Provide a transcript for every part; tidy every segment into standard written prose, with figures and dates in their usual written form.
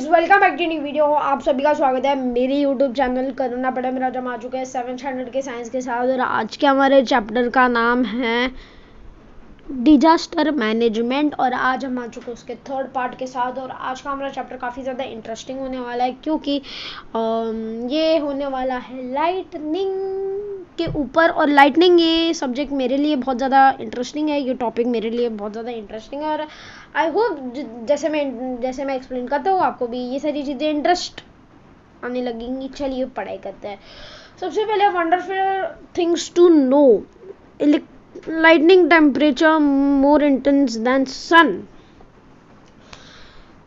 Guys welcome back to new video. आप सभी का स्वागत है मेरे यूट्यूब चैनल करना पड़ा मेरा जम आ चुके हैं 7th स्टैंडर्ड के साइंस के साथ। और आज के हमारे चैप्टर का नाम है डिजास्टर मैनेजमेंट और आज हम आ चुके हैं उसके थर्ड पार्ट के साथ। और आज का हमारा चैप्टर काफ़ी ज़्यादा इंटरेस्टिंग होने वाला है क्योंकि ये होने वाला है लाइटनिंग के ऊपर। और लाइटनिंग ये सब्जेक्ट मेरे लिए बहुत ज़्यादा इंटरेस्टिंग है, ये टॉपिक मेरे लिए बहुत ज़्यादा इंटरेस्टिंग है। और आई होप जैसे मैं एक्सप्लेन करता हूँ आपको भी ये सारी चीज़ें इंटरेस्ट आने लगेंगी। चलिए पढ़ाई करते हैं। सबसे पहले wonderful things to know. Lightning temperature more intense than sun.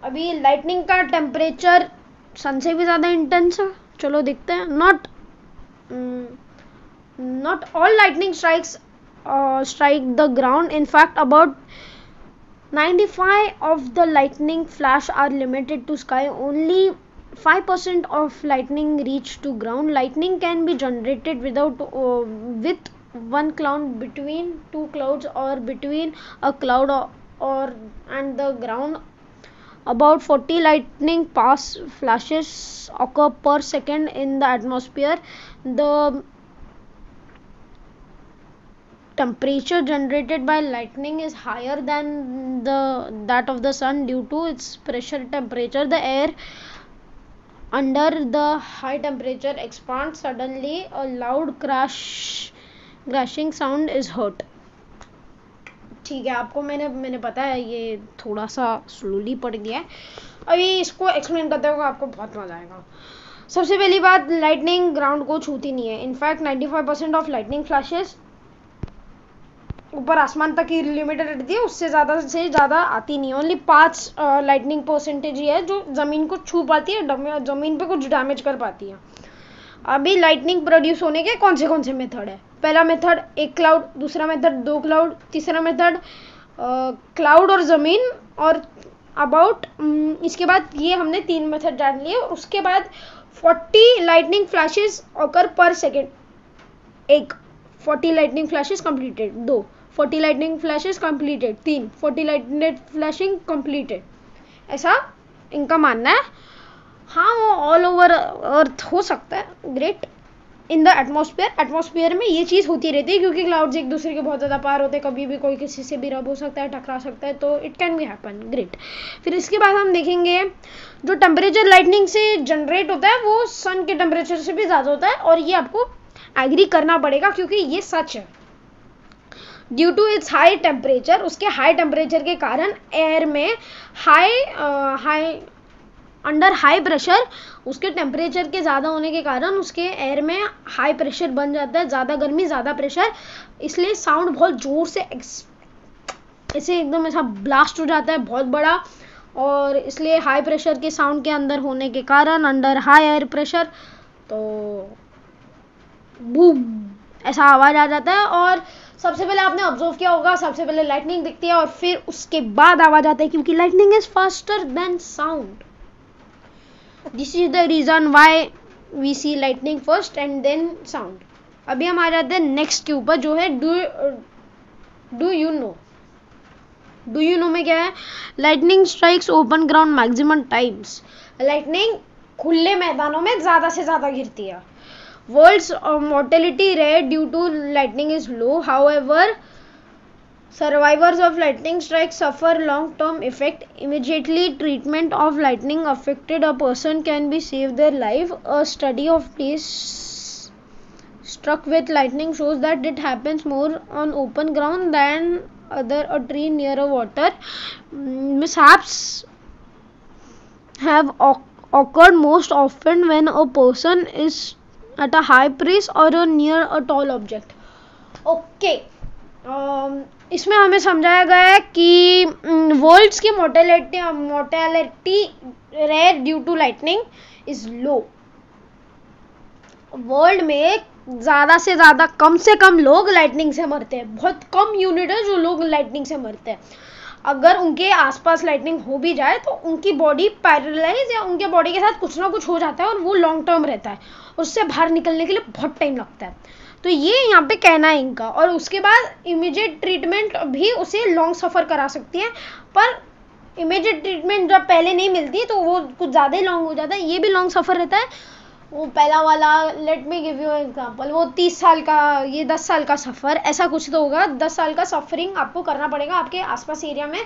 अभी लाइटनिंग का टेम्परेचर सन से भी ज़्यादा इंटेंस है। चलो देखते हैं। Not all lightning strikes strike the ground. In fact, about 95% of the lightning flash are limited to sky. Only 5% of lightning reach to ground. Lightning can be generated with one cloud, between two clouds, or between a cloud and the ground. About 40 lightning flashes occur per second in the atmosphere. The temperature generated by lightning is higher than that of the sun due to its pressure temperature. The air under the high temperature expands suddenly. A loud crashing sound is heard. ठीक है, आपको मैंने पता है ये थोड़ा सा slowly पढ़ दिया है। अभी इसको एक्सप्लेन करते हुए आपको बहुत मजा आएगा। सबसे पहली बात, लाइटनिंग ग्राउंड को छूती नहीं है। इनफैक्ट 95% ऑफ लाइटनिंग फ्लैशेस ऊपर आसमान तक ही लिमिटेड रहती है, उससे ज़्यादा आती नहीं है। ओनली 5 लाइटनिंग परसेंटेज ही है जो ज़मीन को छू पाती है, ज़मीन पे कुछ डैमेज कर पाती है। अभी लाइटनिंग प्रोड्यूस होने के कौन से मेथड है? पहला मेथड 1 क्लाउड, दूसरा मेथड 2 क्लाउड, तीसरा मेथड क्लाउड और ज़मीन, और अबाउट इसके बाद ये हमने 3 मेथड जान लिए। उसके बाद 40 लाइटनिंग फ्लैशेस ऑकर पर second. 1 40 lightning flashes completed, 2 40 lightning flashes completed, 3 40 lightning flashing completed. ऐसा इनका मानना है। हाँ, वो ऑल ओवर अर्थ हो सकता है। ग्रेट। इन द एटमॉस्फेयर में ये चीज़ होती रहती है क्योंकि क्लाउड्स एक दूसरे के बहुत ज़्यादा पार होते हैं। कभी भी कोई किसी से भी रब हो सकता है, टकरा सकता है, तो it can be happen. Great. फिर इसके बाद हम देखेंगे जो टेम्परेचर लाइटनिंग से जनरेट होता है वो सन के टेम्परेचर से भी ज़्यादा होता है। और ये आपको एग्री करना पड़ेगा क्योंकि ये सच है। Due to its high temperature, उसके हाई टेम्परेचर के कारण एयर में अंडर हाई प्रेशर, उसके टेम्परेचर के ज़्यादा होने के कारण उसके एयर में हाई प्रेशर बन जाता है, ज़्यादा गर्मी ज़्यादा प्रेशर, इसलिए साउंड बहुत ज़ोर से ऐसे एकदम ऐसा ब्लास्ट हो जाता है, बहुत बड़ा। और इसलिए हाई प्रेशर के साउंड के अंदर होने के कारण अंडर हाई एयर प्रेशर तो बूम ऐसा आवाज़ आ जाता है। और सबसे पहले आपने ऑब्जर्व किया होगा, सबसे पहले लाइटनिंग दिखती है और फिर उसके बाद आवाज़ आता है क्योंकि lightning is faster than sound. This is the reason why we see lightning first and then sound. अभी हम आ जाते हैं नेक्स्ट के ऊपर जो है do you know. Do you know में क्या है? Lightning strikes open ground maximum times. Lightning खुले मैदानों में ज़्यादा से ज़्यादा गिरती है। World's mortality rate due to lightning is low. However, survivors of lightning strikes suffer long-term effect. Immediately treatment of lightning affected a person can be save their life. A study of trees struck with lightning shows that it happens more on open ground than a tree near a water. Mishaps have occurred most often when a person is at a high place or near a tall object. Okay, इसमें हमें समझाया गया है कि world's की mortality rate due to lightning is low. World में ज़्यादा से ज़्यादा कम से कम लोग लाइटनिंग से मरते हैं। बहुत कम यूनिट है जो लोग लाइटनिंग से मरते हैं। अगर उनके आसपास लाइटनिंग हो भी जाए तो उनकी बॉडी पैरालाइज या उनके बॉडी के साथ कुछ ना कुछ हो जाता है और वो लॉन्ग टर्म रहता है, उससे बाहर निकलने के लिए बहुत टाइम लगता है। तो ये यहाँ पे कहना है इनका। और उसके बाद इमीडिएट ट्रीटमेंट भी उसे लॉन्ग सफ़र करा सकती है, पर इमीडिएट ट्रीटमेंट जब पहले नहीं मिलती तो वो कुछ ज़्यादा ही लॉन्ग हो जाता है। ये भी लॉन्ग सफ़र रहता है। वो पहला वाला, let me give you example, वो 30 साल का, ये 10 साल का सफ़र, ऐसा कुछ तो होगा। 10 साल का सफरिंग आपको करना पड़ेगा आपके आसपास एरिया में।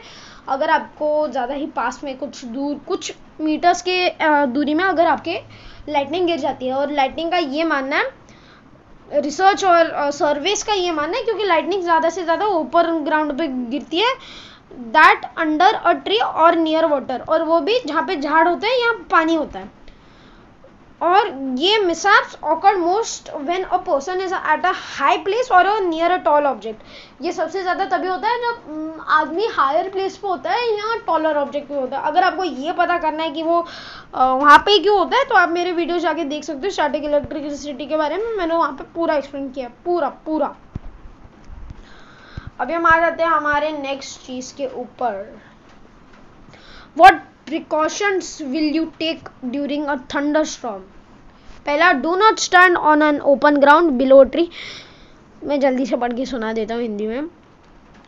अगर आपको ज़्यादा ही पास में, कुछ दूर, कुछ मीटर्स के दूरी में अगर आपके लाइटनिंग गिर जाती है, और लाइटनिंग का ये मानना है, रिसर्च और सर्वेस का ये मानना है, क्योंकि लाइटनिंग ज़्यादा से ज़्यादा ऊपर ग्राउंड पे गिरती है, दैट अंडर अ ट्री और नियर वाटर, और वो भी जहाँ पे झाड़ होते हैं या पानी होता है। और ये mishaps occur most when a person is at a high place और नियर अ टॉल ऑब्जेक्ट। ये सबसे ज़्यादा तभी होता है जब आदमी हायर प्लेस पे होता है या टॉलर ऑब्जेक्ट पे होता है। अगर आपको ये पता करना है कि वो वहाँ पे क्यों होता है, तो आप मेरे वीडियो जाके देख सकते हो। स्टैटिक इलेक्ट्रिसिटी के बारे में मैंने वहाँ पे पूरा एक्सप्लेन किया, पूरा। अभी हम आ जाते हैं हमारे नेक्स्ट चीज़ के ऊपर। What precautions will you take during a thunderstorm? पहला, do not stand on an open ground below a tree। मैं जल्दी से पढ़ के सुना देता हूँ हिंदी में।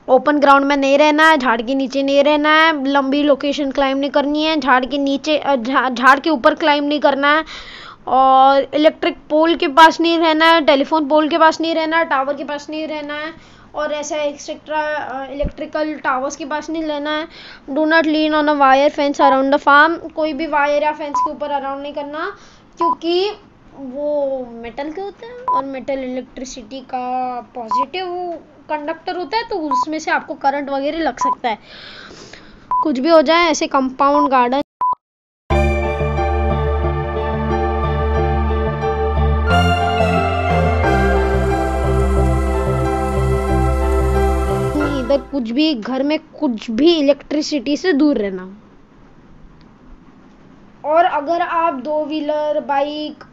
ओपन ग्राउंड में नहीं रहना है, झाड़ के नीचे नहीं रहना है, लंबी लोकेशन क्लाइम नहीं करनी है, झाड़ के नीचे झाड़ के ऊपर क्लाइम नहीं करना है, और इलेक्ट्रिक पोल के पास नहीं रहना है, टेलीफोन पोल के पास नहीं रहना है, टावर के पास नहीं रहना है, और ऐसा एक्सेट्रा इलेक्ट्रिकल टावर्स के पास नहीं लेना है। Do not lean on a wire fence around the farm. कोई भी वायर या फेंस के ऊपर अराउंड नहीं करना, क्योंकि वो मेटल के होते हैं, और मेटल इलेक्ट्रिसिटी का पॉजिटिव कंडक्टर होता है, तो उसमें से आपको करंट वगैरह लग सकता है, कुछ भी हो जाए। ऐसे कंपाउंड गार्डन कुछ भी, घर में कुछ भी इलेक्ट्रिसिटी से दूर रहना। और अगर आप 2 व्हीलर, बाइक,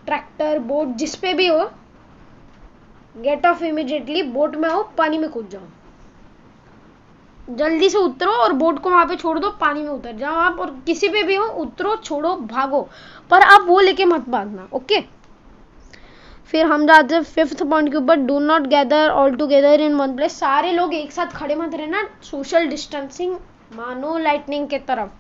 ट्रैक्टर, बोट, जिस पे भी हो, गेट ऑफ इमीडिएटली। बोट में हो, पानी में कूद जाओ, जल्दी से उतरो और बोट को वहां पे छोड़ दो, पानी में उतर जाओ आप। और किसी पे भी हो, उतरो, छोड़ो, भागो, पर आप वो लेके मत भागना, ओके। फिर हम जाते हैं 5th पॉइंट के ऊपर। Do not gather all together in one place. सारे लोग एक साथ खड़े मत रहना, सोशल डिस्टेंसिंग मानो लाइटनिंग के तरफ।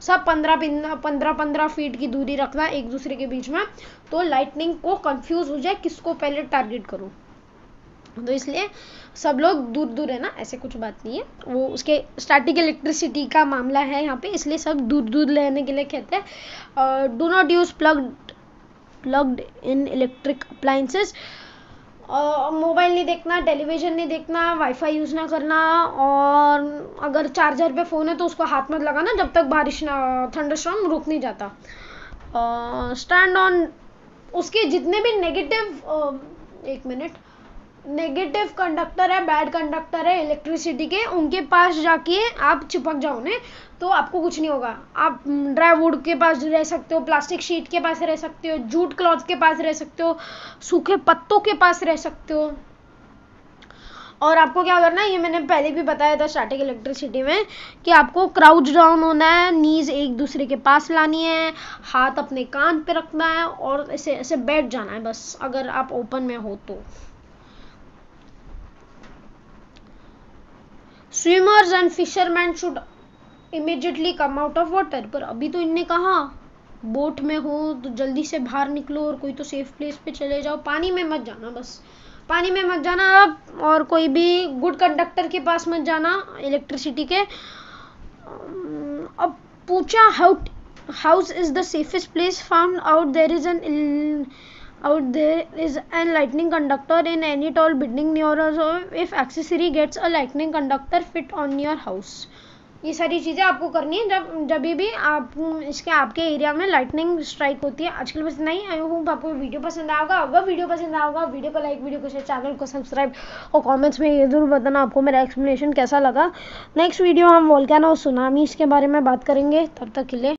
सब 15 फीट की दूरी रखना एक दूसरे के बीच में, तो लाइटनिंग को कंफ्यूज हो जाए किसको पहले टारगेट करो, तो इसलिए सब लोग दूर है ना, ऐसे कुछ बात नहीं है। वो उसके स्टैटिक इलेक्ट्रिसिटी का मामला है यहाँ पे, इसलिए सब दूर रहने के लिए कहते हैं। Do not use plugged in electric appliances. Mobile नहीं देखना, टेलीविजन नहीं देखना, वाईफाई यूज़ ना करना, और अगर चार्जर पे फ़ोन है तो उसको हाथ मत लगाना जब तक बारिश ना, थंडरस्टॉर्म रुक नहीं जाता। स्टैंड ऑन उसके जितने भी नेगेटिव कंडक्टर है, बैड कंडक्टर है इलेक्ट्रिसिटी के, उनके पास जाके आप चिपक जाओ उन्हें, तो आपको कुछ नहीं होगा। आप ड्राई वुड के पास रह सकते हो, प्लास्टिक शीट के पास रह सकते हो, जूट क्लॉथ के पास रह सकते हो, सूखे पत्तों के पास रह सकते हो। और आपको क्या करना है, ये मैंने पहले भी बताया था स्टैटिक इलेक्ट्रिसिटी में, कि आपको क्राउच डाउन होना है, नीज एक दूसरे के पास लानी है, हाथ अपने कान पे रखना है, और ऐसे ऐसे बैठ जाना है बस, अगर आप ओपन में हो तो। Swimmers and fisherman should immediately come out of water. पर अभी तो इनने कहा बोट में हो तो जल्दी से बाहर निकलो और कोई तो सेफ प्लेस पे चले जाओ, पानी में मत जाना, बस पानी में मत जाना आप, और कोई भी गुड कंडक्टर के पास मत जाना इलेक्ट्रिसिटी के। अब पूछा house is the safest place, found out there is an lightning conductor in any tall building near us, if accessory gets a lightning conductor fit on your house। ये सारी चीज़ें आपको करनी है जब भी आपके एरिया में लाइटनिंग स्ट्राइक होती है। आजकल बस नहीं, आई होप आपको वीडियो पसंद आएगा। अगर वीडियो पसंद आएगा, वीडियो को लाइक, वीडियो को शेयर, चैनल को सब्सक्राइब, और कमेंट्स में ये जरूर बताना आपको मेरा एक्सप्लेनेशन कैसा लगा। नेक्स्ट वीडियो हम वोल्केनो और सुनामीज के बारे में बात करेंगे, तब तक के लिए